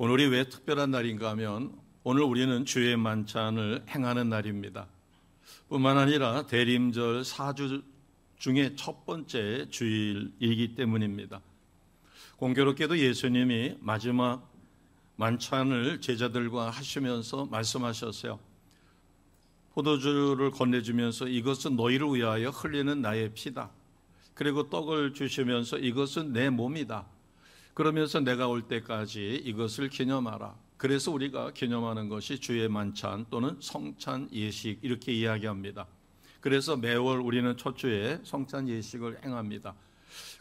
오늘이 왜 특별한 날인가 하면 오늘 우리는 주의 만찬을 행하는 날입니다. 뿐만 아니라 대림절 4주 중에 첫 번째 주일이기 때문입니다. 공교롭게도 예수님이 마지막 만찬을 제자들과 하시면서 말씀하셨어요. 포도주를 건네주면서 이것은 너희를 위하여 흘리는 나의 피다. 그리고 떡을 주시면서 이것은 내 몸이다. 그러면서 내가 올 때까지 이것을 기념하라. 그래서 우리가 기념하는 것이 주의 만찬 또는 성찬 예식 이렇게 이야기합니다. 그래서 매월 우리는 첫 주에 성찬 예식을 행합니다.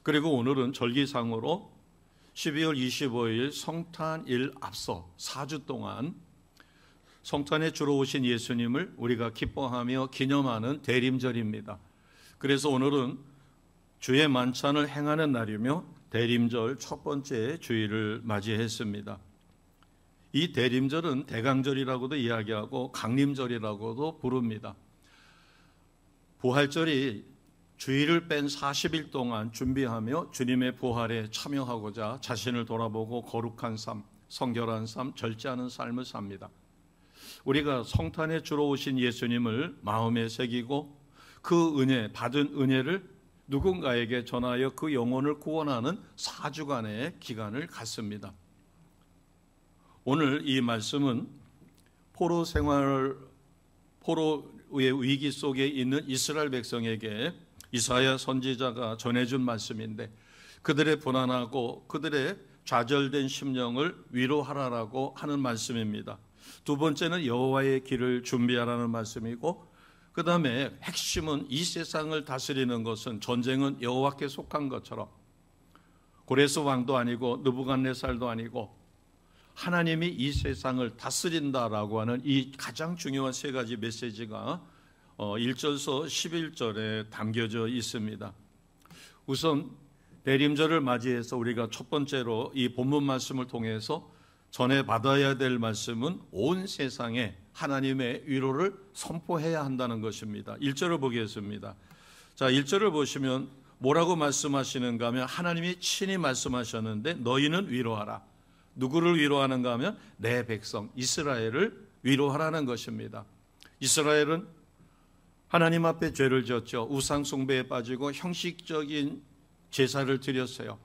그리고 오늘은 절기상으로 12월 25일 성탄일 앞서 4주 동안 성탄에 주로 오신 예수님을 우리가 기뻐하며 기념하는 대림절입니다. 그래서 오늘은 주의 만찬을 행하는 날이며 대림절 첫 번째 주일을 맞이했습니다. 이 대림절은 대강절이라고도 이야기하고 강림절이라고도 부릅니다. 부활절이 주일을 뺀 40일 동안 준비하며 주님의 부활에 참여하고자 자신을 돌아보고 거룩한 삶, 성결한 삶, 절제하는 삶을 삽니다. 우리가 성탄에 주로 오신 예수님을 마음에 새기고 그 은혜, 받은 은혜를 누군가에게 전하여 그 영혼을 구원하는 4주간의 기간을 갖습니다. 오늘 이 말씀은 포로의 위기 속에 있는 이스라엘 백성에게 이사야 선지자가 전해준 말씀인데 그들의 불안하고 그들의 좌절된 심령을 위로하라라고 하는 말씀입니다. 두 번째는 여호와의 길을 준비하라는 말씀이고 그 다음에 핵심은 이 세상을 다스리는 것은 전쟁은 여호와께 속한 것처럼 고레스 왕도 아니고 느부갓네살도 아니고 하나님이 이 세상을 다스린다라고 하는 이 가장 중요한 세 가지 메시지가 1절서 11절에 담겨져 있습니다. 우선 대림절을 맞이해서 우리가 첫 번째로 이 본문 말씀을 통해서 전해받아야 될 말씀은 온 세상에 하나님의 위로를 선포해야 한다는 것입니다. 1절을 보겠습니다. 자, 1절을 보시면 뭐라고 말씀하시는가 하면 하나님이 친히 말씀하셨는데 너희는 위로하라. 누구를 위로하는가 하면 내 백성 이스라엘을 위로하라는 것입니다. 이스라엘은 하나님 앞에 죄를 지었죠. 우상 숭배에 빠지고 형식적인 제사를 드렸어요.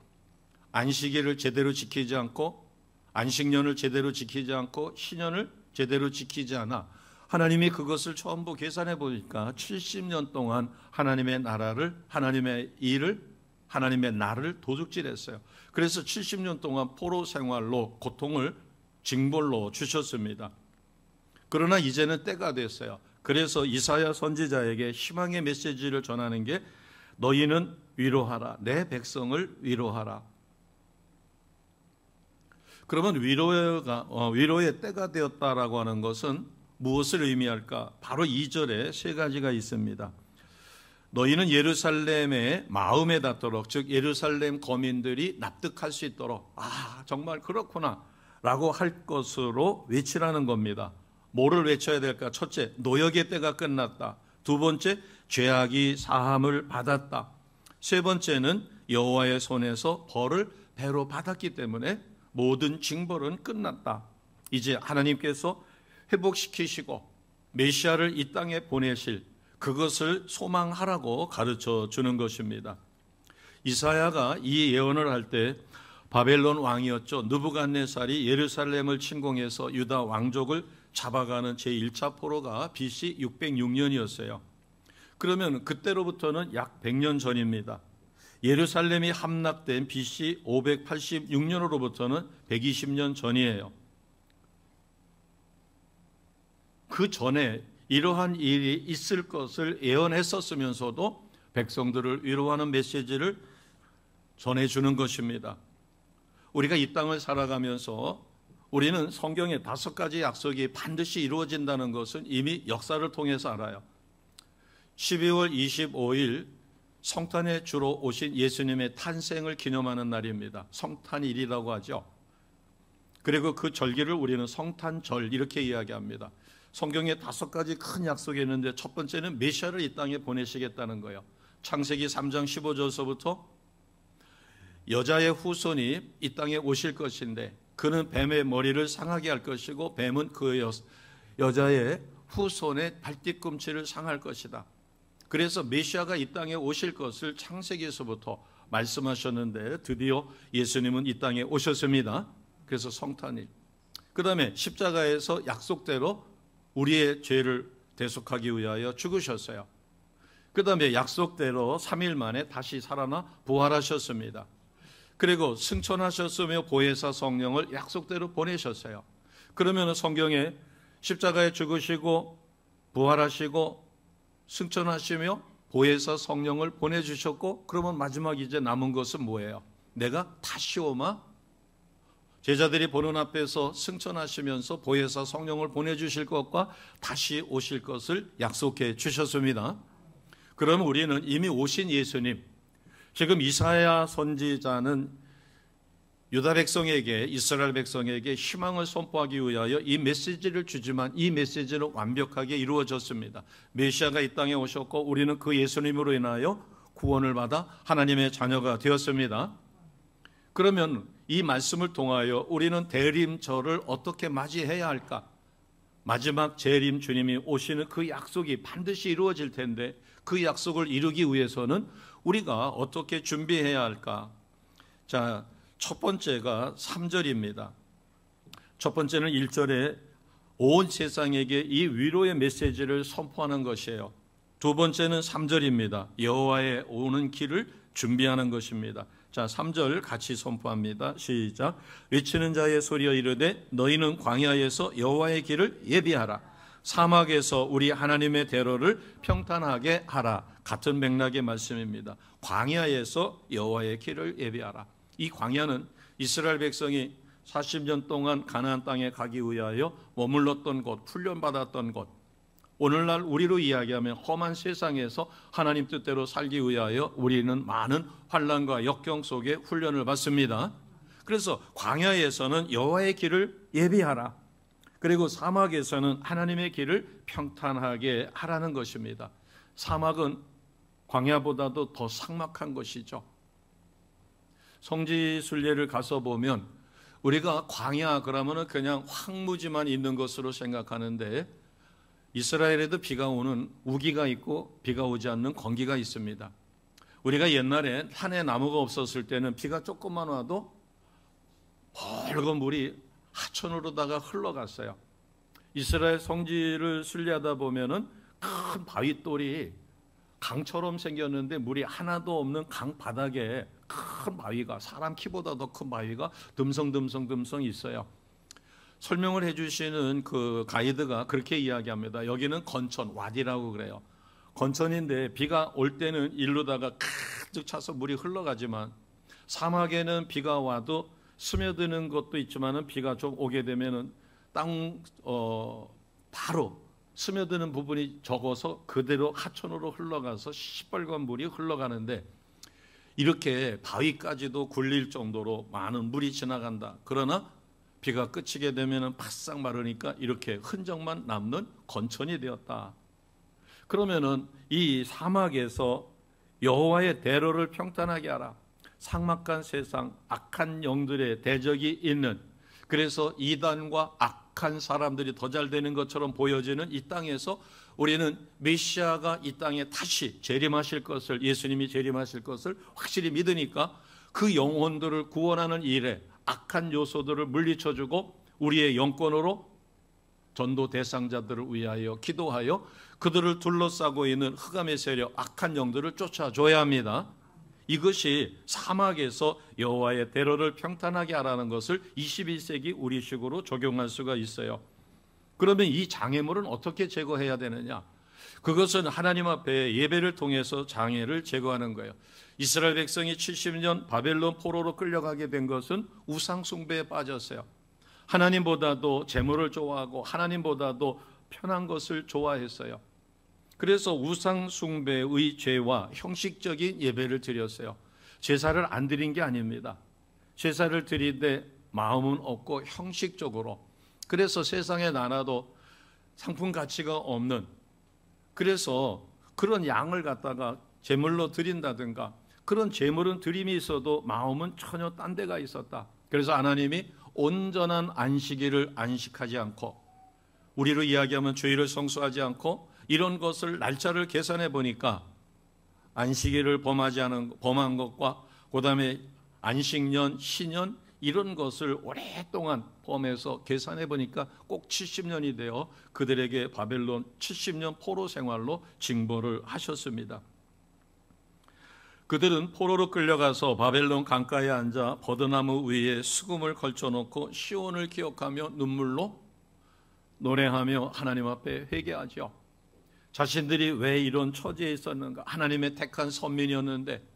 안식일을 제대로 지키지 않고 안식년을 제대로 지키지 않고 신년을 제대로 지키지 않아 하나님이 그것을 전부 계산해 보니까 70년 동안 하나님의 나라를 하나님의 일을 하나님의 나를 도둑질했어요. 그래서 70년 동안 포로 생활로 고통을 징벌로 주셨습니다. 그러나 이제는 때가 됐어요. 그래서 이사야 선지자에게 희망의 메시지를 전하는 게 너희는 위로하라. 내 백성을 위로하라. 그러면 위로의 때가 되었다라고 하는 것은 무엇을 의미할까? 바로 2절에 세 가지가 있습니다. 너희는 예루살렘의 마음에 닿도록, 즉 예루살렘 거민들이 납득할 수 있도록 정말 그렇구나 라고 할 것으로 외치라는 겁니다. 뭐를 외쳐야 될까? 첫째, 노역의 때가 끝났다. 두 번째, 죄악이 사함을 받았다. 세 번째는 여호와의 손에서 벌을 배로 받았기 때문에 모든 징벌은 끝났다. 이제 하나님께서 회복시키시고 메시아를 이 땅에 보내실 그것을 소망하라고 가르쳐 주는 것입니다. 이사야가 이 예언을 할 때 바벨론 왕이었죠. 느부갓네살이 예루살렘을 침공해서 유다 왕족을 잡아가는 제1차 포로가 BC 606년이었어요. 그러면 그때로부터는 약 100년 전입니다. 예루살렘이 함락된 BC 586년으로부터는 120년 전이에요. 그 전에 이러한 일이 있을 것을 예언했었으면서도 백성들을 위로하는 메시지를 전해주는 것입니다. 우리가 이 땅을 살아가면서 우리는 성경의 5가지 약속이 반드시 이루어진다는 것은 이미 역사를 통해서 알아요. 12월 25일 성탄에 주로 오신 예수님의 탄생을 기념하는 날입니다. 성탄일이라고 하죠. 그리고 그 절기를 우리는 성탄절 이렇게 이야기합니다. 성경에 5가지 큰 약속이 있는데 첫 번째는 메시아를 이 땅에 보내시겠다는 거예요. 창세기 3장 15절서부터 여자의 후손이 이 땅에 오실 것인데 그는 뱀의 머리를 상하게 할 것이고 뱀은 그 여자의 후손의 발뒤꿈치를 상할 것이다. 그래서 메시아가 이 땅에 오실 것을 창세기에서부터 말씀하셨는데 드디어 예수님은 이 땅에 오셨습니다. 그래서 성탄이. 그 다음에 십자가에서 약속대로 우리의 죄를 대속하기 위하여 죽으셨어요. 그 다음에 약속대로 3일 만에 다시 살아나 부활하셨습니다. 그리고 승천하셨으며 보혜사 성령을 약속대로 보내셨어요. 그러면 성경에 십자가에 죽으시고 부활하시고 승천하시며 보혜사 성령을 보내주셨고, 그러면 마지막 이제 남은 것은 뭐예요? 내가 다시 오마 제자들이 보는 앞에서 승천하시면서 보혜사 성령을 보내주실 것과 다시 오실 것을 약속해 주셨습니다. 그럼 우리는 이미 오신 예수님, 지금 이사야 선지자는 유다 백성에게, 이스라엘 백성에게 희망을 선포하기 위하여 이 메시지를 주지만 이 메시지는 완벽하게 이루어졌습니다. 메시아가 이 땅에 오셨고 우리는 그 예수님으로 인하여 구원을 받아 하나님의 자녀가 되었습니다. 그러면 이 말씀을 통하여 우리는 대림절을 어떻게 맞이해야 할까? 마지막 재림 주님이 오시는 그 약속이 반드시 이루어질 텐데 그 약속을 이루기 위해서는 우리가 어떻게 준비해야 할까? 자, 첫 번째가 3절입니다. 첫 번째는 1절에 온 세상에게 이 위로의 메시지를 선포하는 것이에요. 두 번째는 3절입니다. 여호와의 오는 길을 준비하는 것입니다. 자, 3절 같이 선포합니다. 시작. 외치는 자의 소리여 이르되 너희는 광야에서 여호와의 길을 예비하라. 사막에서 우리 하나님의 대로를 평탄하게 하라. 같은 맥락의 말씀입니다. 광야에서 여호와의 길을 예비하라. 이 광야는 이스라엘 백성이 40년 동안 가나안 땅에 가기 위하여 머물렀던 곳, 훈련받았던 곳, 오늘날 우리로 이야기하면 험한 세상에서 하나님 뜻대로 살기 위하여 우리는 많은 환난과 역경 속에 훈련을 받습니다. 그래서 광야에서는 여호와의 길을 예비하라. 그리고 사막에서는 하나님의 길을 평탄하게 하라는 것입니다. 사막은 광야보다도 더 삭막한 것이죠. 성지순례를 가서 보면 우리가 광야 그러면 그냥 황무지만 있는 것으로 생각하는데 이스라엘에도 비가 오는 우기가 있고 비가 오지 않는 건기가 있습니다. 우리가 옛날에 산에 나무가 없었을 때는 비가 조금만 와도 붉은 물이 하천으로다가 흘러갔어요. 이스라엘 성지를 순례하다 보면은 큰 바위돌이 강처럼 생겼는데 물이 하나도 없는 강 바닥에 큰 바위가, 사람 키보다 더 큰 바위가 듬성듬성 있어요. 설명을 해주시는 그 가이드가 그렇게 이야기합니다. 여기는 건천, 와디라고 그래요. 건천인데 비가 올 때는 일로다가 가득 차서 물이 흘러가지만 사막에는 비가 와도 스며드는 것도 있지만은 비가 좀 오게 되면은 바로 스며드는 부분이 적어서 그대로 하천으로 흘러가서 시뻘건 물이 흘러가는데 이렇게 바위까지도 굴릴 정도로 많은 물이 지나간다. 그러나 비가 그치게 되면 바싹 마르니까 이렇게 흔적만 남는 건천이 되었다. 그러면은 이 사막에서 여호와의 대로를 평탄하게 하라. 삭막한 세상, 악한 영들의 대적이 있는, 그래서 이단과 악한 사람들이 더 잘 되는 것처럼 보여지는 이 땅에서 우리는 메시아가 이 땅에 다시 재림하실 것을, 예수님이 재림하실 것을 확실히 믿으니까 그 영혼들을 구원하는 일에 악한 요소들을 물리쳐주고 우리의 영권으로 전도 대상자들을 위하여 기도하여 그들을 둘러싸고 있는 흑암의 세력, 악한 영들을 쫓아줘야 합니다. 이것이 사막에서 여호와의 대로를 평탄하게 하라는 것을 21세기 우리식으로 적용할 수가 있어요. 그러면 이 장애물은 어떻게 제거해야 되느냐? 그것은 하나님 앞에 예배를 통해서 장애를 제거하는 거예요. 이스라엘 백성이 70년 바벨론 포로로 끌려가게 된 것은 우상 숭배에 빠졌어요. 하나님보다도 재물을 좋아하고 하나님보다도 편한 것을 좋아했어요. 그래서 우상 숭배의 죄와 형식적인 예배를 드렸어요. 제사를 안 드린 게 아닙니다. 제사를 드리되 마음은 없고 형식적으로, 그래서 세상의 나라도 상품 가치가 없는, 그래서 그런 양을 갖다가 제물로 드린다든가 그런 제물은 드림이 있어도 마음은 전혀 딴 데가 있었다. 그래서 하나님이 온전한 안식일을 안식하지 않고, 우리로 이야기하면 주일을 성수하지 않고 이런 것을 날짜를 계산해 보니까 안식일을 범한 것과 그다음에 안식년, 신년 이런 것을 오랫동안 범해서 계산해 보니까 꼭 70년이 되어 그들에게 바벨론 70년 포로 생활로 징벌을 하셨습니다. 그들은 포로로 끌려가서 바벨론 강가에 앉아 버드나무 위에 수금을 걸쳐놓고 시온을 기억하며 눈물로 노래하며 하나님 앞에 회개하죠. 자신들이 왜 이런 처지에 있었는가? 하나님의 택한 선민이었는데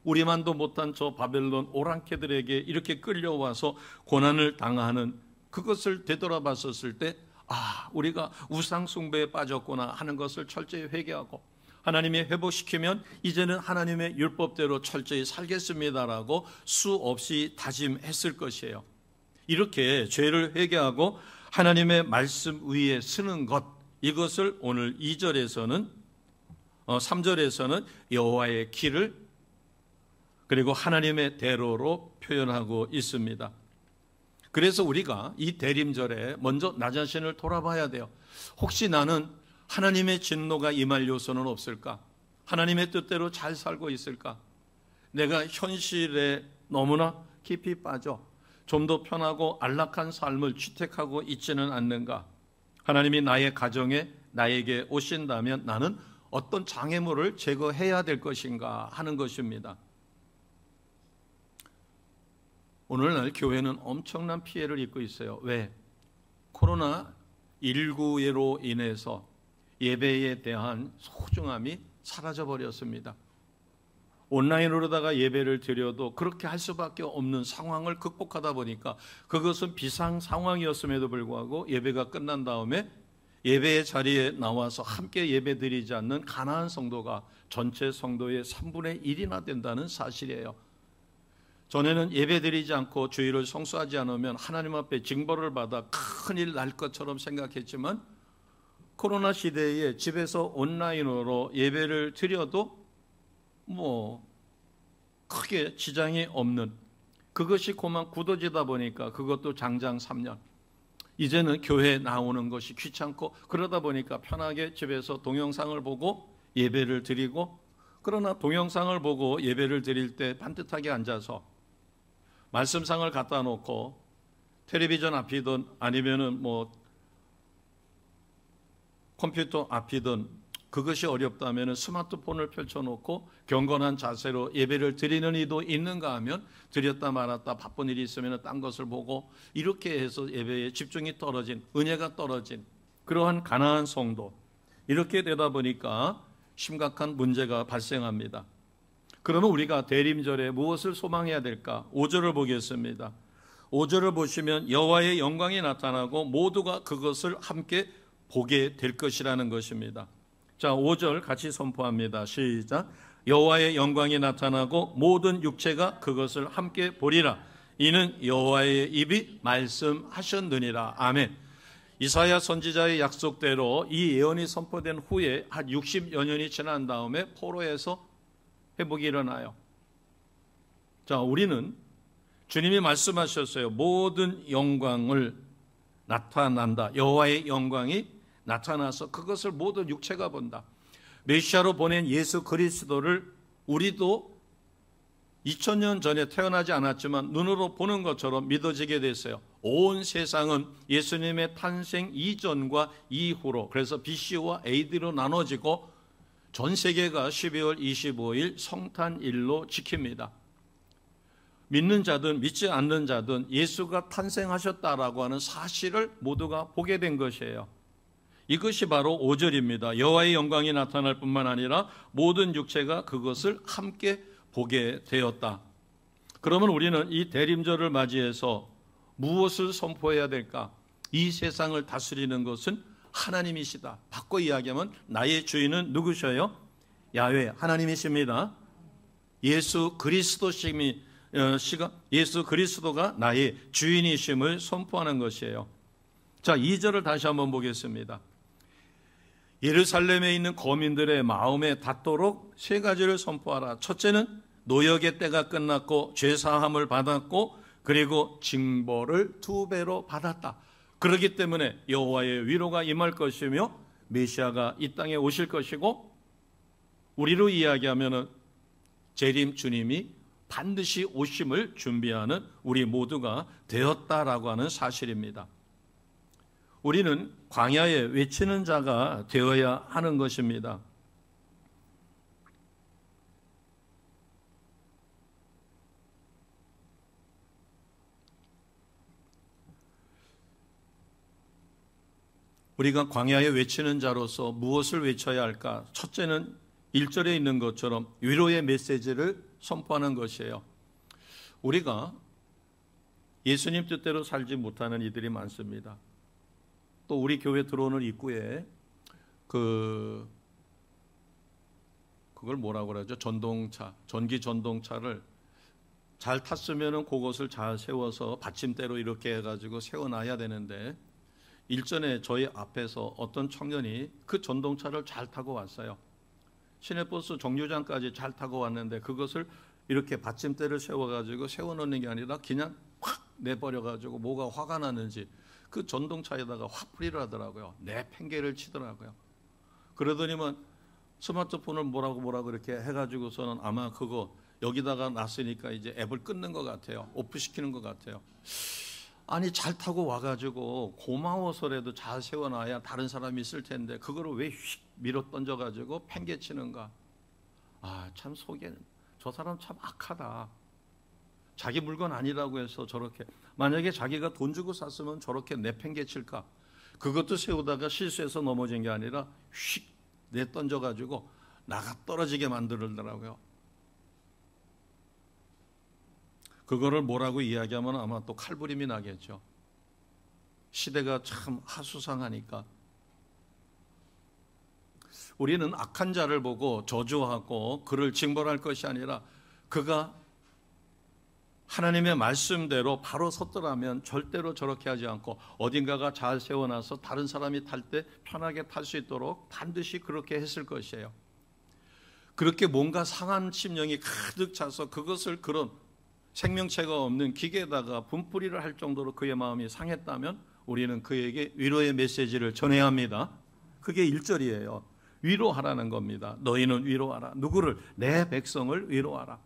우리만도 못한 저 바벨론 오랑캐들에게 이렇게 끌려와서 고난을 당하는 그것을 되돌아봤었을 때, 우리가 우상 숭배에 빠졌구나 하는 것을 철저히 회개하고, 하나님이 회복시키면 이제는 하나님의 율법대로 철저히 살겠습니다라고 수없이 다짐했을 것이에요. 이렇게 죄를 회개하고 하나님의 말씀 위에 서는 것, 이것을 오늘 2절에서는 3절에서는 여호와의 길을 그리고 하나님의 대로로 표현하고 있습니다. 그래서 우리가 이 대림절에 먼저 나 자신을 돌아봐야 돼요. 혹시 나는 하나님의 진노가 임할 요소는 없을까? 하나님의 뜻대로 잘 살고 있을까? 내가 현실에 너무나 깊이 빠져 좀 더 편하고 안락한 삶을 취택하고 있지는 않는가? 하나님이 나의 가정에 나에게 오신다면 나는 어떤 장애물을 제거해야 될 것인가 하는 것입니다. 오늘날 교회는 엄청난 피해를 입고 있어요. 왜? 코로나19로 인해서 예배에 대한 소중함이 사라져버렸습니다. 온라인으로다가 예배를 드려도 그렇게 할 수밖에 없는 상황을 극복하다 보니까 그것은 비상 상황이었음에도 불구하고 예배가 끝난 다음에 예배의 자리에 나와서 함께 예배 드리지 않는 가난한 성도가 전체 성도의 3분의 1이나 된다는 사실이에요. 전에는 예배 드리지 않고 주일을 성수하지 않으면 하나님 앞에 징벌을 받아 큰일 날 것처럼 생각했지만 코로나 시대에 집에서 온라인으로 예배를 드려도 크게 지장이 없는, 그것이 그만 굳어지다 보니까 그것도 장장 3년. 이제는 교회에 나오는 것이 귀찮고 그러다 보니까 편하게 집에서 동영상을 보고 예배를 드리고, 그러나 동영상을 보고 예배를 드릴 때 반듯하게 앉아서 말씀상을 갖다 놓고 텔레비전 앞이든 아니면은 컴퓨터 앞이든, 그것이 어렵다면 스마트폰을 펼쳐놓고 경건한 자세로 예배를 드리는 이도 있는가 하면 드렸다 말았다 바쁜 일이 있으면 딴 것을 보고, 이렇게 해서 예배에 집중이 떨어진, 은혜가 떨어진 그러한 가난한 성도, 이렇게 되다 보니까 심각한 문제가 발생합니다. 그러면 우리가 대림절에 무엇을 소망해야 될까? 5절을 보겠습니다. 5절을 보시면 여호와의 영광이 나타나고 모두가 그것을 함께 보게 될 것이라는 것입니다. 자, 5절 같이 선포합니다. 시작. 여호와의 영광이 나타나고 모든 육체가 그것을 함께 보리라. 이는 여호와의 입이 말씀하셨느니라. 아멘. 이사야 선지자의 약속대로 이 예언이 선포된 후에 한 60여 년이 지난 다음에 포로에서 회복이 일어나요. 자, 우리는 주님이 말씀하셨어요. 모든 영광을 나타난다. 여호와의 영광이 나타나서 그것을 모든 육체가 본다. 메시아로 보낸 예수 그리스도를 우리도 2000년 전에 태어나지 않았지만 눈으로 보는 것처럼 믿어지게 됐어요. 온 세상은 예수님의 탄생 이전과 이후로, 그래서 BC와 AD로 나눠지고 전 세계가 12월 25일 성탄일로 지킵니다. 믿는 자든 믿지 않는 자든 예수가 탄생하셨다라고 하는 사실을 모두가 보게 된 것이에요. 이것이 바로 5절입니다. 여호와의 영광이 나타날 뿐만 아니라 모든 육체가 그것을 함께 보게 되었다. 그러면 우리는 이 대림절을 맞이해서 무엇을 선포해야 될까? 이 세상을 다스리는 것은 하나님이시다. 바꿔 이야기하면 나의 주인은 누구셔요? 야훼, 하나님이십니다. 예수 그리스도가 나의 주인이심을 선포하는 것이에요. 자, 2절을 다시 한번 보겠습니다. 예루살렘에 있는 거민들의 마음에 닿도록 세 가지를 선포하라. 첫째는 노역의 때가 끝났고 죄사함을 받았고 그리고 징벌을 2배로 받았다. 그렇기 때문에 여호와의 위로가 임할 것이며 메시아가 이 땅에 오실 것이고, 우리로 이야기하면 재림 주님이 반드시 오심을 준비하는 우리 모두가 되었다라고 하는 사실입니다. 우리는 광야에 외치는 자가 되어야 하는 것입니다. 우리가 광야에 외치는 자로서 무엇을 외쳐야 할까? 첫째는 1절에 있는 것처럼 위로의 메시지를 선포하는 것이에요. 우리가 예수님 뜻대로 살지 못하는 이들이 많습니다. 또 우리 교회 들어오는 입구에 그걸 뭐라고 그러죠? 전동차, 전기 전동차를 잘 탔으면은 그것을 잘 세워서 받침대로 이렇게 해가지고 세워놔야 되는데, 일전에 저희 앞에서 어떤 청년이 그 전동차를 잘 타고 왔어요. 시내버스 정류장까지 잘 타고 왔는데 그것을 이렇게 받침대를 세워가지고 세워놓는 게 아니라 그냥 확 내버려가지고 뭐가 화가 나는지 그 전동차에다가 화풀이를 하더라고요. 내 팽개를 치더라고요. 그러더니만 스마트폰을 뭐라고 이렇게 해가지고서는 아마 그거 여기다가 놨으니까 이제 앱을 끊는 것 같아요. 오프시키는 것 같아요. 아니, 잘 타고 와가지고 고마워서라도 잘 세워놔야 다른 사람이 있을 텐데 그거를 왜 휙 밀어 던져가지고 팽개치는가. 아, 참 속에는 저 사람 참 악하다. 자기 물건 아니라고 해서 저렇게, 만약에 자기가 돈 주고 샀으면 저렇게 내팽개칠까. 그것도 세우다가 실수해서 넘어진 게 아니라 휙 내던져가지고 나가 떨어지게 만들더라고요. 그거를 뭐라고 이야기하면 아마 또 칼부림이 나겠죠. 시대가 참 하수상하니까. 우리는 악한 자를 보고 저주하고 그를 징벌할 것이 아니라 그가 하나님의 말씀대로 바로 섰더라면 절대로 저렇게 하지 않고 어딘가가 잘 세워놔서 다른 사람이 탈 때 편하게 탈 수 있도록 반드시 그렇게 했을 것이에요. 그렇게 뭔가 상한 심령이 가득 차서 그것을 그런 생명체가 없는 기계에다가 분풀이를 할 정도로 그의 마음이 상했다면 우리는 그에게 위로의 메시지를 전해야 합니다. 그게 1절이에요. 위로하라는 겁니다. 너희는 위로하라. 누구를? 내 백성을 위로하라.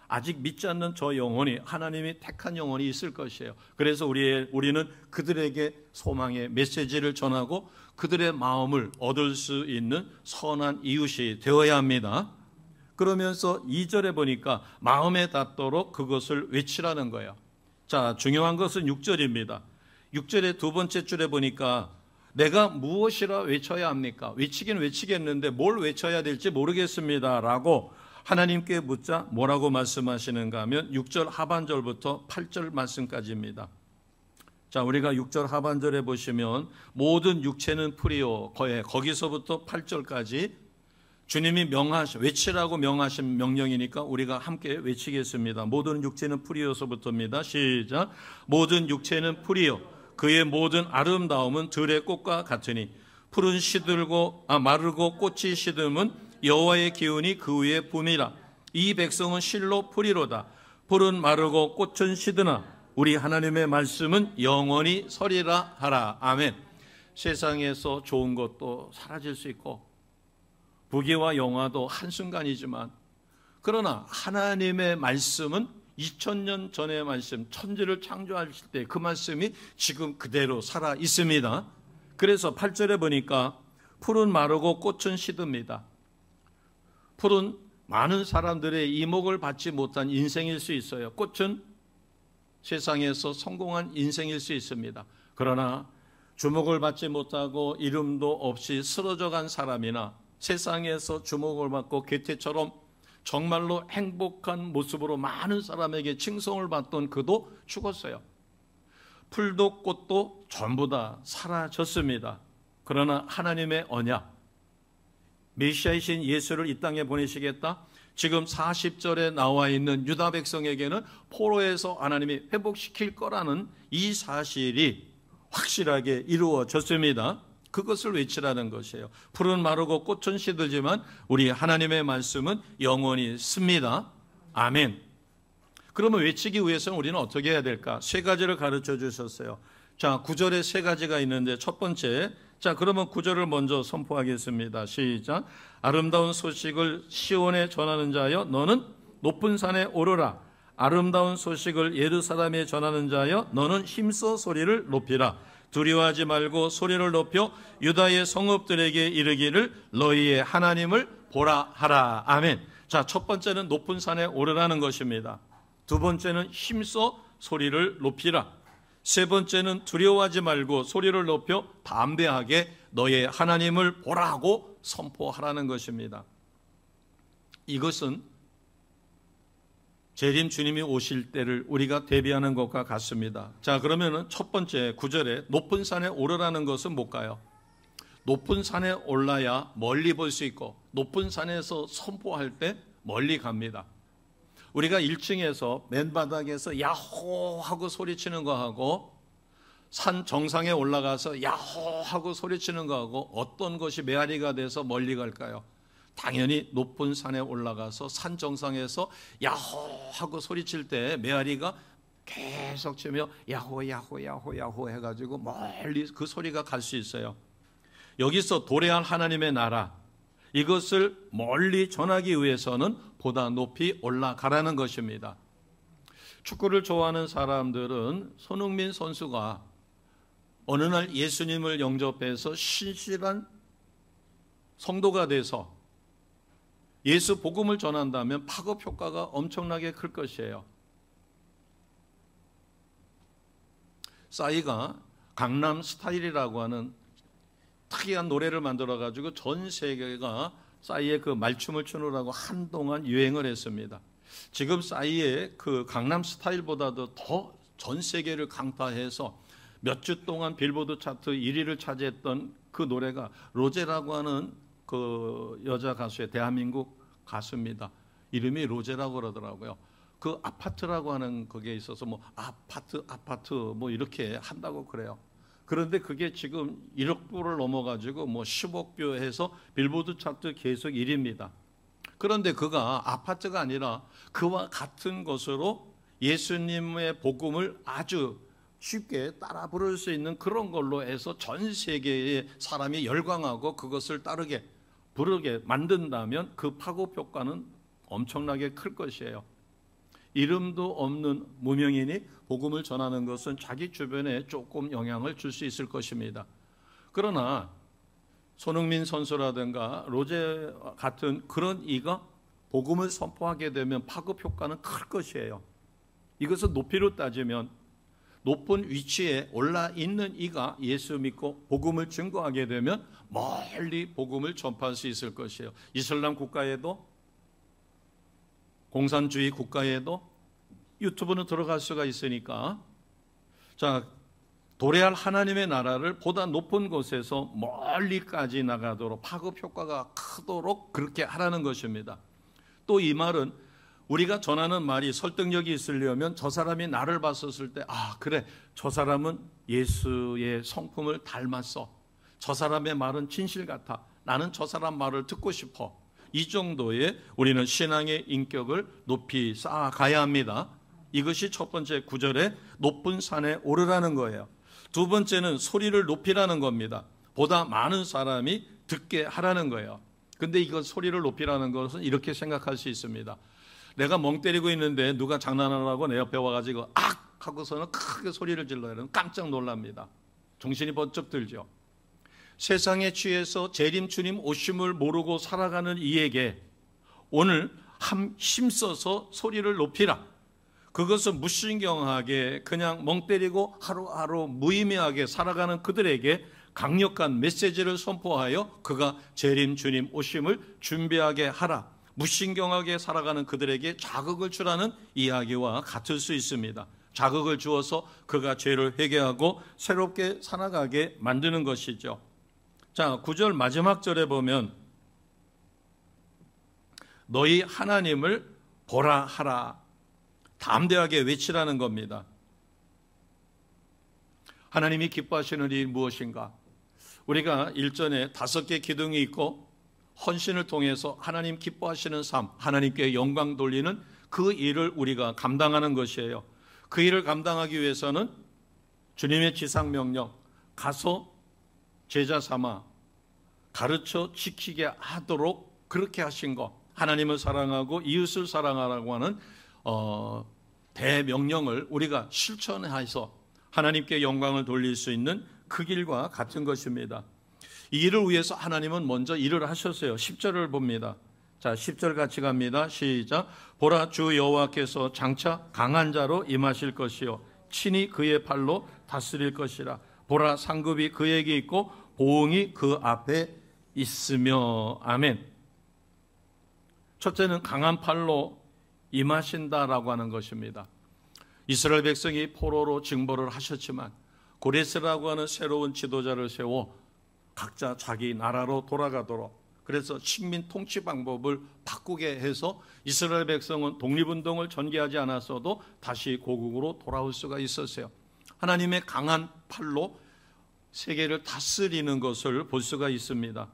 아직 믿지 않는 저 영혼이, 하나님이 택한 영혼이 있을 것이에요. 그래서 우리는 그들에게 소망의 메시지를 전하고 그들의 마음을 얻을 수 있는 선한 이웃이 되어야 합니다. 그러면서 2절에 보니까 마음에 닿도록 그것을 외치라는 거예요. 자, 중요한 것은 6절입니다. 6절의 두 번째 줄에 보니까 내가 무엇이라 외쳐야 합니까? 외치긴 외치겠는데 뭘 외쳐야 될지 모르겠습니다 라고 하나님께 묻자 뭐라고 말씀하시는가 하면 6절 하반절부터 8절 말씀까지입니다. 자, 우리가 6절 하반절에 보시면 모든 육체는 풀이요, 거기서부터 8절까지 주님이 외치라고 명하신 명령이니까 우리가 함께 외치겠습니다. 모든 육체는 풀이요서부터입니다. 시작. 모든 육체는 풀이요, 그의 모든 아름다움은 들의 꽃과 같으니 풀은 마르고 꽃이 시듬은 여호와의 기운이 그 위에 붐이라. 이 백성은 실로 풀이로다. 풀은 마르고 꽃은 시드나 우리 하나님의 말씀은 영원히 서리라 하라. 아멘. 세상에서 좋은 것도 사라질 수 있고 부귀와 영화도 한순간이지만, 그러나 하나님의 말씀은 2000년 전의 말씀, 천지를 창조하실 때 그 말씀이 지금 그대로 살아 있습니다. 그래서 8절에 보니까 풀은 마르고 꽃은 시듭니다. 풀은 많은 사람들의 이목을 받지 못한 인생일 수 있어요. 꽃은 세상에서 성공한 인생일 수 있습니다. 그러나 주목을 받지 못하고 이름도 없이 쓰러져 간 사람이나 세상에서 주목을 받고 괴테처럼 정말로 행복한 모습으로 많은 사람에게 칭송을 받던 그도 죽었어요. 풀도 꽃도 전부 다 사라졌습니다. 그러나 하나님의 언약, 메시아이신 예수를 이 땅에 보내시겠다. 지금 40절에 나와 있는 유다 백성에게는 포로에서 하나님이 회복시킬 거라는 이 사실이 확실하게 이루어졌습니다. 그것을 외치라는 것이에요. 풀은 마르고 꽃은 시들지만 우리 하나님의 말씀은 영원히 씁니다. 아멘. 그러면 외치기 위해서는 우리는 어떻게 해야 될까? 세 가지를 가르쳐 주셨어요. 자, 구절에 세 가지가 있는데 첫 번째, 자, 그러면 구절을 먼저 선포하겠습니다. 시작. 아름다운 소식을 시온에 전하는 자여 너는 높은 산에 오르라. 아름다운 소식을 예루살렘에 전하는 자여 너는 힘써 소리를 높이라. 두려워하지 말고 소리를 높여 유다의 성읍들에게 이르기를 너희의 하나님을 보라 하라. 아멘. 자, 첫 번째는 높은 산에 오르라는 것입니다. 두 번째는 힘써 소리를 높이라. 세 번째는 두려워하지 말고 소리를 높여 담대하게 너의 하나님을 보라고 선포하라는 것입니다. 이것은 재림 주님이 오실 때를 우리가 대비하는 것과 같습니다. 자, 그러면은 첫 번째 구절에 높은 산에 오르라는 것은 뭘까요? 높은 산에 올라야 멀리 볼 수 있고 높은 산에서 선포할 때 멀리 갑니다. 우리가 1층에서 맨 바닥에서 야호 하고 소리치는 거하고 산 정상에 올라가서 야호 하고 소리치는 거하고 어떤 것이 메아리가 돼서 멀리 갈까요? 당연히 높은 산에 올라가서 산 정상에서 야호 하고 소리칠 때 메아리가 계속 치며 야호 야호 야호 야호 해가지고 멀리 그 소리가 갈 수 있어요. 여기서 도래할 하나님의 나라, 이것을 멀리 전하기 위해서는 보다 높이 올라가라는 것입니다. 축구를 좋아하는 사람들은 손흥민 선수가 어느 날 예수님을 영접해서 신실한 성도가 돼서 예수 복음을 전한다면 파급 효과가 엄청나게 클 것이에요. 싸이가 강남 스타일이라고 하는 특이한 노래를 만들어가지고 전 세계가 싸이의 그 말춤을 추느라고 한동안 유행을 했습니다. 지금 싸이의 그 강남 스타일보다도 더 전 세계를 강타해서 몇 주 동안 빌보드 차트 1위를 차지했던 그 노래가 로제라고 하는 그 여자 가수의 대한민국 가수입니다. 이름이 로제라고 그러더라고요. 그 아파트라고 하는 거기에 있어서 뭐 아파트 뭐 이렇게 한다고 그래요. 그런데 그게 지금 1억 뷰를 넘어가지고 뭐 10억 뷰 해서 빌보드 차트 계속 1위입니다. 그런데 그가 아파트가 아니라 그와 같은 것으로 예수님의 복음을 아주 쉽게 따라 부를 수 있는 그런 걸로 해서 전 세계의 사람이 열광하고 그것을 따르게 부르게 만든다면 그 파급 효과는 엄청나게 클 것이에요. 이름도 없는 무명인이 복음을 전하는 것은 자기 주변에 조금 영향을 줄 수 있을 것입니다. 그러나 손흥민 선수라든가 로제 같은 그런 이가 복음을 선포하게 되면 파급 효과는 클 것이에요. 이것은 높이로 따지면 높은 위치에 올라 있는 이가 예수 믿고 복음을 증거하게 되면 멀리 복음을 전파할 수 있을 것이에요. 이슬람 국가에도 공산주의 국가에도 유튜브는 들어갈 수가 있으니까, 자, 도래할 하나님의 나라를 보다 높은 곳에서 멀리까지 나가도록 파급 효과가 크도록 그렇게 하라는 것입니다. 또 이 말은 우리가 전하는 말이 설득력이 있으려면 저 사람이 나를 봤었을 때 그래, 저 사람은 예수의 성품을 닮았어, 저 사람의 말은 진실 같아, 나는 저 사람 말을 듣고 싶어, 이 정도의 우리는 신앙의 인격을 높이 쌓아가야 합니다. 이것이 첫 번째 구절에 높은 산에 오르라는 거예요. 두 번째는 소리를 높이라는 겁니다. 보다 많은 사람이 듣게 하라는 거예요. 근데 이거 소리를 높이라는 것은 이렇게 생각할 수 있습니다. 내가 멍 때리고 있는데 누가 장난하라고 내 옆에 와가지고 악! 하고서는 크게 소리를 질러야 되면 깜짝 놀랍니다. 정신이 번쩍 들죠. 세상에 취해서 재림 주님 오심을 모르고 살아가는 이에게 오늘 힘써서 소리를 높이라. 그것은 무신경하게 그냥 멍 때리고 하루하루 무의미하게 살아가는 그들에게 강력한 메시지를 선포하여 그가 재림 주님 오심을 준비하게 하라. 무신경하게 살아가는 그들에게 자극을 주라는 이야기와 같을 수 있습니다. 자극을 주어서 그가 죄를 회개하고 새롭게 살아가게 만드는 것이죠. 자, 9절 마지막 절에 보면 너희 하나님을 보라 하라. 담대하게 외치라는 겁니다. 하나님이 기뻐하시는 일이 무엇인가? 우리가 일전에 5개 기둥이 있고 헌신을 통해서 하나님 기뻐하시는 삶, 하나님께 영광 돌리는 그 일을 우리가 감당하는 것이에요. 그 일을 감당하기 위해서는 주님의 지상명령, 가서 제자 삼아 가르쳐 지키게 하도록 그렇게 하신 것, 하나님을 사랑하고 이웃을 사랑하라고 하는 대명령을 우리가 실천해서 하나님께 영광을 돌릴 수 있는 그 길과 같은 것입니다. 이 일을 위해서 하나님은 먼저 일을 하셨어요. 10절을 봅니다. 자, 10절 같이 갑니다. 시작. 보라, 주 여호와께서 장차 강한 자로 임하실 것이요 친히 그의 팔로 다스릴 것이라. 보라, 상급이 그에게 있고 보응이 그 앞에 있으며. 아멘. 첫째는 강한 팔로 임하신다라고 하는 것입니다. 이스라엘 백성이 포로로 징벌을 하셨지만 고레스라고 하는 새로운 지도자를 세워 각자 자기 나라로 돌아가도록, 그래서 식민 통치 방법을 바꾸게 해서 이스라엘 백성은 독립운동을 전개하지 않았어도 다시 고국으로 돌아올 수가 있었어요. 하나님의 강한 팔로 세계를 다스리는 것을 볼 수가 있습니다.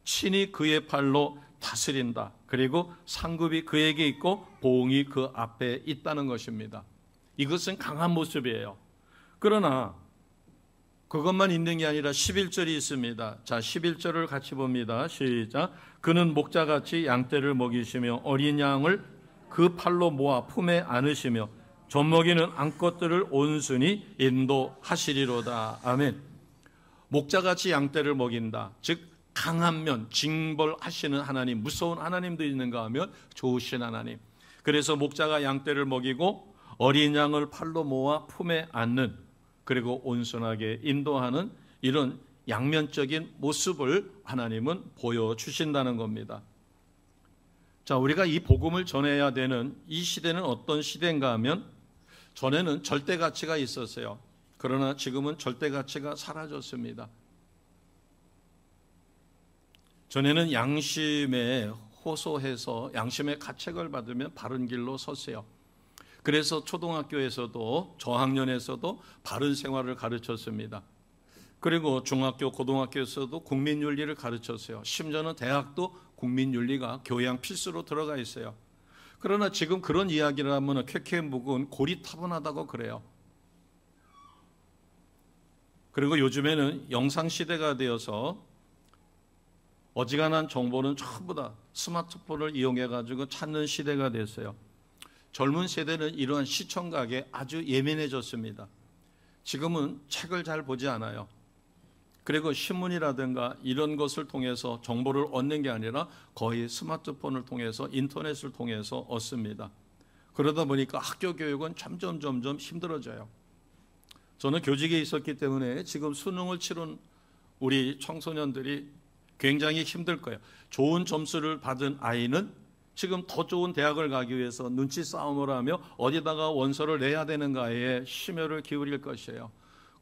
친히 그의 팔로 다스린다. 그리고 상급이 그에게 있고 보응이 그 앞에 있다는 것입니다. 이것은 강한 모습이에요. 그러나 그것만 있는 게 아니라 11절이 있습니다. 자, 11절을 같이 봅니다. 시작. 그는 목자같이 양떼를 먹이시며 어린 양을 그 팔로 모아 품에 안으시며 젖먹이는 암컷들을 온순히 인도하시리로다. 아멘. 목자같이 양떼를 먹인다. 즉 강한 면, 징벌하시는 하나님, 무서운 하나님도 있는가 하면 좋으신 하나님. 그래서 목자가 양떼를 먹이고 어린 양을 팔로 모아 품에 안는, 그리고 온순하게 인도하는 이런 양면적인 모습을 하나님은 보여주신다는 겁니다. 자, 우리가 이 복음을 전해야 되는 이 시대는 어떤 시대인가 하면, 전에는 절대 가치가 있었어요. 그러나 지금은 절대 가치가 사라졌습니다. 전에는 양심에 호소해서 양심의 가책을 받으면 바른 길로 섰어요. 그래서 초등학교에서도 저학년에서도 바른 생활을 가르쳤습니다. 그리고 중학교, 고등학교에서도 국민윤리를 가르쳤어요. 심지어는 대학도 국민윤리가 교양 필수로 들어가 있어요. 그러나 지금 그런 이야기를 하면 쾌쾌묵은 고리타분하다고 그래요. 그리고 요즘에는 영상시대가 되어서 어지간한 정보는 전부 다 스마트폰을 이용해가지고 찾는 시대가 됐어요. 젊은 세대는 이러한 시청각에 아주 예민해졌습니다. 지금은 책을 잘 보지 않아요. 그리고 신문이라든가 이런 것을 통해서 정보를 얻는 게 아니라 거의 스마트폰을 통해서, 인터넷을 통해서 얻습니다. 그러다 보니까 학교 교육은 점점 힘들어져요. 저는 교직에 있었기 때문에 지금 수능을 치른 우리 청소년들이 굉장히 힘들 거예요. 좋은 점수를 받은 아이는 지금 더 좋은 대학을 가기 위해서 눈치 싸움을 하며 어디다가 원서를 내야 되는가에 심혈을 기울일 것이에요.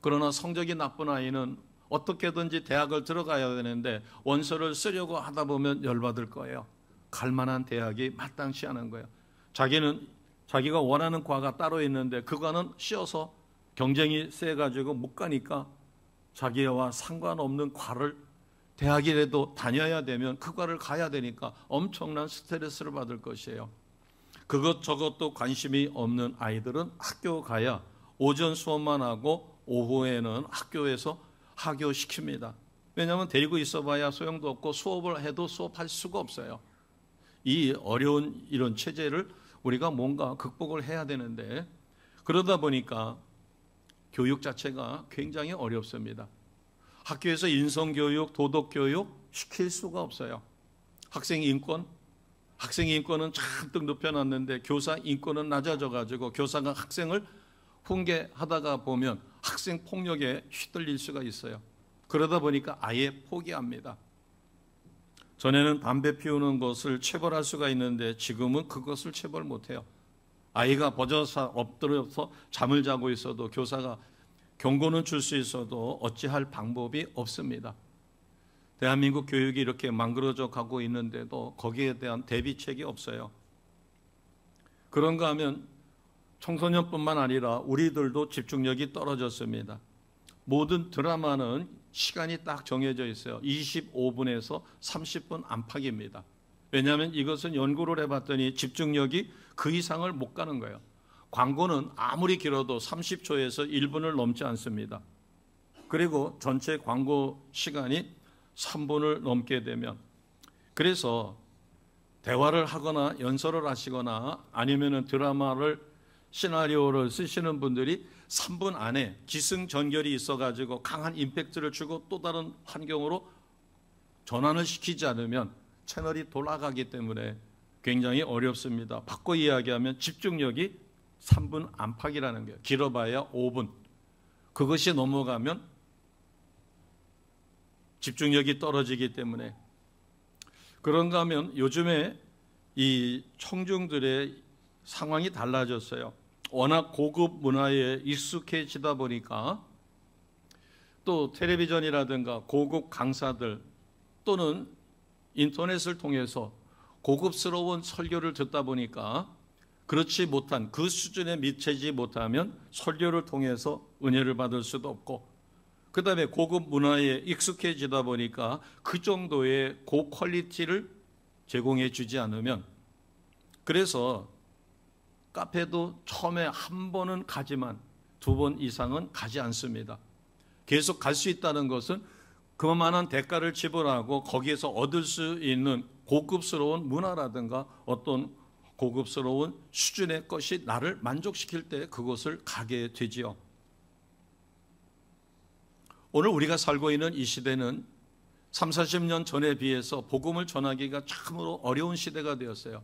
그러나 성적이 나쁜 아이는 어떻게든지 대학을 들어가야 되는데 원서를 쓰려고 하다 보면 열받을 거예요. 갈 만한 대학이 마땅치 않은 거예요. 자기가 원하는 과가 따로 있는데 그 과는 쉬어서 경쟁이 세가지고 못 가니까 자기와 상관없는 과를 대학이라도 다녀야 되면 그 과를 가야 되니까 엄청난 스트레스를 받을 것이에요. 그것저것도 관심이 없는 아이들은 학교 가야 오전 수업만 하고 오후에는 학교에서 하교시킵니다. 왜냐하면 데리고 있어봐야 소용도 없고 수업을 해도 수업할 수가 없어요. 이 어려운 이런 체제를 우리가 뭔가 극복을 해야 되는데, 그러다 보니까 교육 자체가 굉장히 어렵습니다. 학교에서 인성교육, 도덕교육 시킬 수가 없어요. 학생 인권은 잔뜩 높여놨는데 교사 인권은 낮아져가지고 교사가 학생을 훈계하다가 보면 학생 폭력에 휘둘릴 수가 있어요. 그러다 보니까 아예 포기합니다. 전에는 담배 피우는 것을 체벌할 수가 있는데 지금은 그것을 체벌 못해요. 아이가 버져서 엎드려서 잠을 자고 있어도 교사가 경고는 줄 수 있어도 어찌할 방법이 없습니다. 대한민국 교육이 이렇게 망그러져 가고 있는데도 거기에 대한 대비책이 없어요. 그런가 하면 청소년뿐만 아니라 우리들도 집중력이 떨어졌습니다. 모든 드라마는 시간이 딱 정해져 있어요. 25분에서 30분 안팎입니다. 왜냐하면 이것은 연구를 해봤더니 집중력이 그 이상을 못 가는 거예요. 광고는 아무리 길어도 30초에서 1분을 넘지 않습니다. 그리고 전체 광고 시간이 3분을 넘게 되면, 그래서 대화를 하거나 연설을 하시거나 아니면 드라마를 시나리오를 쓰시는 분들이 3분 안에 기승전결이 있어가지고 강한 임팩트를 주고 또 다른 환경으로 전환을 시키지 않으면 채널이 돌아가기 때문에 굉장히 어렵습니다. 바꿔 이야기하면 집중력이 3분 안팎이라는 거예요. 길어봐야 5분. 그것이 넘어가면 집중력이 떨어지기 때문에. 그런가 하면 요즘에 이 청중들의 상황이 달라졌어요. 워낙 고급 문화에 익숙해지다 보니까 또 텔레비전이라든가 고급 강사들 또는 인터넷을 통해서 고급스러운 설교를 듣다 보니까 그렇지 못한, 그 수준에 미치지 못하면 설교를 통해서 은혜를 받을 수도 없고, 그 다음에 고급 문화에 익숙해지다 보니까 그 정도의 고퀄리티를 제공해 주지 않으면, 그래서 카페도 처음에 한 번은 가지만 2번 이상은 가지 않습니다. 계속 갈 수 있다는 것은 그만한 대가를 지불하고 거기에서 얻을 수 있는 고급스러운 문화라든가 어떤 고급스러운 수준의 것이 나를 만족시킬 때 그곳을 가게 되지요. 오늘 우리가 살고 있는 이 시대는 30, 40년 전에 비해서 복음을 전하기가 참으로 어려운 시대가 되었어요.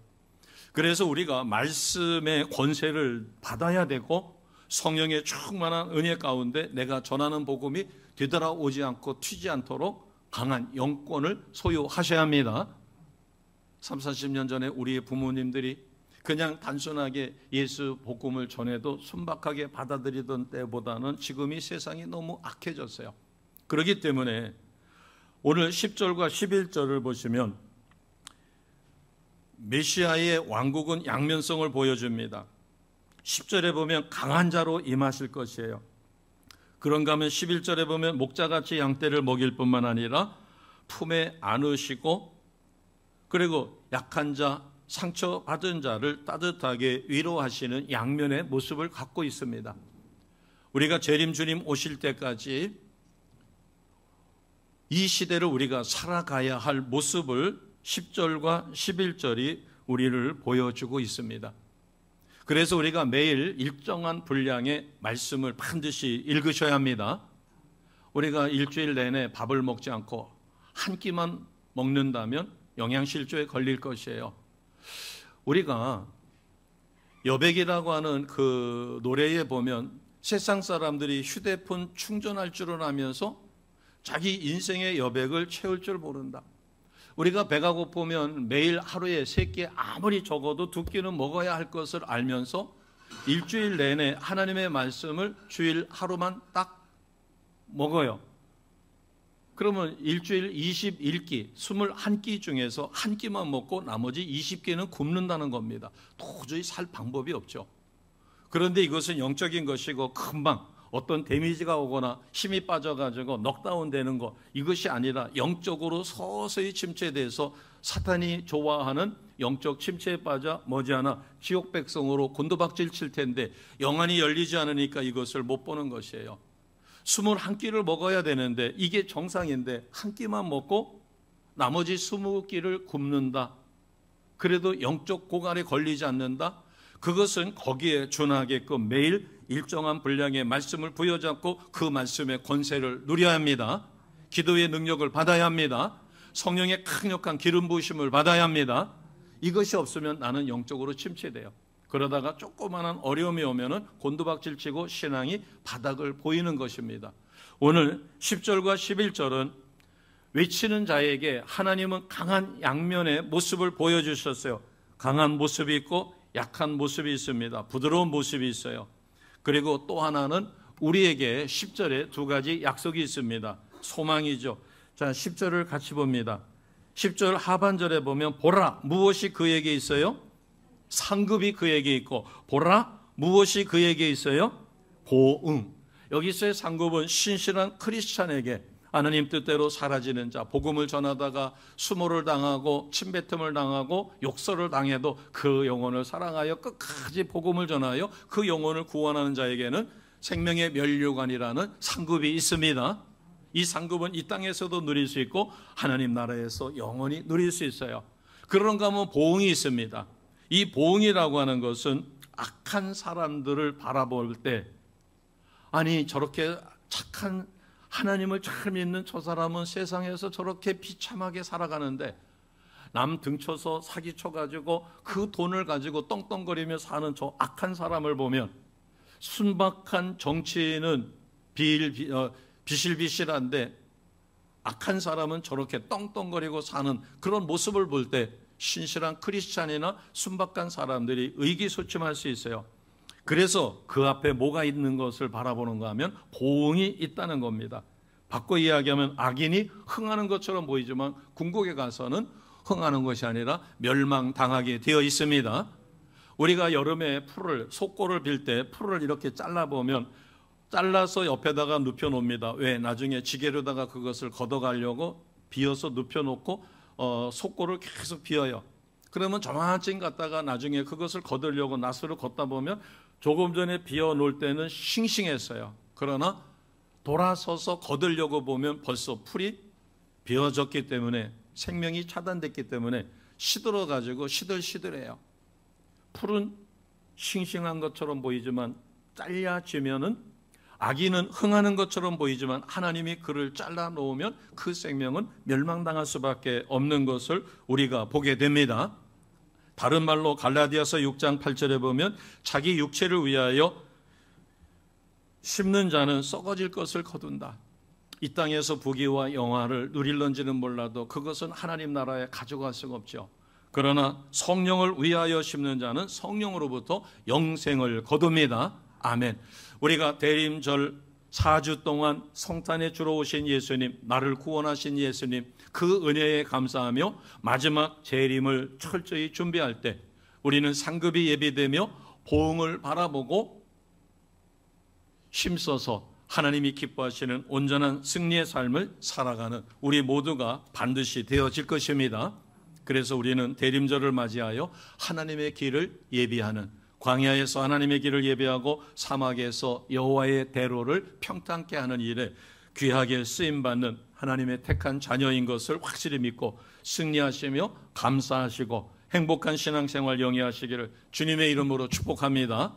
그래서 우리가 말씀의 권세를 받아야 되고 성령의 충만한 은혜 가운데 내가 전하는 복음이 되돌아오지 않고 튀지 않도록 강한 영권을 소유하셔야 합니다. 30, 40년 전에 우리의 부모님들이 그냥 단순하게 예수 복음을 전해도 순박하게 받아들이던 때보다는 지금이 세상이 너무 악해졌어요. 그렇기 때문에 오늘 10절과 11절을 보시면 메시아의 왕국은 양면성을 보여줍니다. 10절에 보면 강한 자로 임하실 것이에요. 그런가 하면 11절에 보면 목자같이 양떼를 먹일 뿐만 아니라 품에 안으시고 그리고 약한 자, 상처받은 자를 따뜻하게 위로하시는 양면의 모습을 갖고 있습니다. 우리가 재림 주님 오실 때까지 이 시대를 우리가 살아가야 할 모습을 10절과 11절이 우리를 보여주고 있습니다. 그래서 우리가 매일 일정한 분량의 말씀을 반드시 읽으셔야 합니다. 우리가 일주일 내내 밥을 먹지 않고 한 끼만 먹는다면 영양실조에 걸릴 것이에요. 우리가 여백이라고 하는 그 노래에 보면 세상 사람들이 휴대폰 충전할 줄을 알면서 자기 인생의 여백을 채울 줄 모른다. 우리가 배가 고프면 매일 하루에 3끼, 아무리 적어도 2끼는 먹어야 할 것을 알면서 일주일 내내 하나님의 말씀을 주일 하루만 딱 먹어요. 그러면 일주일 21끼, 21끼 중에서 한 끼만 먹고 나머지 20끼는 굶는다는 겁니다. 도저히 살 방법이 없죠. 그런데 이것은 영적인 것이고 금방 어떤 데미지가 오거나 힘이 빠져가지고 넉다운 되는 것, 이것이 아니라 영적으로 서서히 침체돼서 사탄이 좋아하는 영적 침체에 빠져 머지않아 지옥 백성으로 곤두박질 칠 텐데 영안이 열리지 않으니까 이것을 못 보는 것이에요. 21끼를 먹어야 되는데 이게 정상인데 한 끼만 먹고 나머지 20끼를 굶는다. 그래도 영적 고갈에 걸리지 않는다. 그것은 거기에 준하게끔 매일 일정한 분량의 말씀을 부여잡고 그 말씀의 권세를 누려야 합니다. 기도의 능력을 받아야 합니다. 성령의 강력한 기름 부으심을 받아야 합니다. 이것이 없으면 나는 영적으로 침체돼요. 그러다가 조그마한 어려움이 오면은 곤두박질치고 신앙이 바닥을 보이는 것입니다. 오늘 10절과 11절은 외치는 자에게 하나님은 강한 양면의 모습을 보여주셨어요. 강한 모습이 있고 약한 모습이 있습니다. 부드러운 모습이 있어요. 그리고 또 하나는 우리에게 10절에 2가지 약속이 있습니다. 소망이죠. 자, 10절을 같이 봅니다. 10절 하반절에 보면 보라, 무엇이 그에게 있어요? 상급이 그에게 있고, 보라, 무엇이 그에게 있어요? 보응. 여기서의 상급은 신실한 크리스찬에게 하나님 뜻대로 사라지는 자, 복음을 전하다가 수모를 당하고 침뱉음을 당하고 욕설을 당해도 그 영혼을 사랑하여 끝까지 복음을 전하여 그 영혼을 구원하는 자에게는 생명의 면류관이라는 상급이 있습니다. 이 상급은 이 땅에서도 누릴 수 있고 하나님 나라에서 영원히 누릴 수 있어요. 그런가 하면 보응이 있습니다. 이 보응이라고 하는 것은 악한 사람들을 바라볼 때, 아니 저렇게 착한 하나님을 잘 믿는 저 사람은 세상에서 저렇게 비참하게 살아가는데 남 등쳐서 사기쳐가지고 그 돈을 가지고 떵떵거리며 사는 저 악한 사람을 보면, 순박한 정치인은 비실비실한데 악한 사람은 저렇게 떵떵거리고 사는 그런 모습을 볼 때 신실한 크리스찬이나 순박한 사람들이 의기소침할 수 있어요. 그래서 그 앞에 뭐가 있는 것을 바라보는가 하면 보응이 있다는 겁니다. 바꿔 이야기하면 악인이 흥하는 것처럼 보이지만 궁극에 가서는 흥하는 것이 아니라 멸망당하게 되어 있습니다. 우리가 여름에 풀을, 속골을 빌 때 풀을 이렇게 잘라보면 잘라서 옆에다가 눕혀놓습니다. 왜? 나중에 지게로다가 그것을 걷어가려고 비어서 눕혀놓고 속골을 계속 비어요. 그러면 저만쯤 갔다가 나중에 그것을 걷으려고 나스를 걷다 보면 조금 전에 비워놓을 때는 싱싱했어요. 그러나 돌아서서 걷으려고 보면 벌써 풀이 비어졌기 때문에, 생명이 차단됐기 때문에 시들어가지고 시들시들해요. 풀은 싱싱한 것처럼 보이지만 잘려지면은, 악인은 흥하는 것처럼 보이지만 하나님이 그를 잘라 놓으면 그 생명은 멸망당할 수밖에 없는 것을 우리가 보게 됩니다. 다른 말로 갈라디아서 6장 8절에 보면 자기 육체를 위하여 심는 자는 썩어질 것을 거둔다. 이 땅에서 부귀와 영화를 누릴런지는 몰라도 그것은 하나님 나라에 가져갈 수가 없죠. 그러나 성령을 위하여 심는 자는 성령으로부터 영생을 거둡니다. 아멘. 우리가 대림절 4주 동안 성탄에 주러 오신 예수님, 나를 구원하신 예수님, 그 은혜에 감사하며 마지막 재림을 철저히 준비할 때 우리는 상급이 예비되며 보응을 바라보고 힘써서 하나님이 기뻐하시는 온전한 승리의 삶을 살아가는 우리 모두가 반드시 되어질 것입니다. 그래서 우리는 대림절을 맞이하여 하나님의 길을 예비하는, 광야에서 하나님의 길을 예배하고 사막에서 여호와의 대로를 평탄케 하는 일에 귀하게 쓰임받는 하나님의 택한 자녀인 것을 확실히 믿고 승리하시며 감사하시고 행복한 신앙생활 영위하시기를 주님의 이름으로 축복합니다.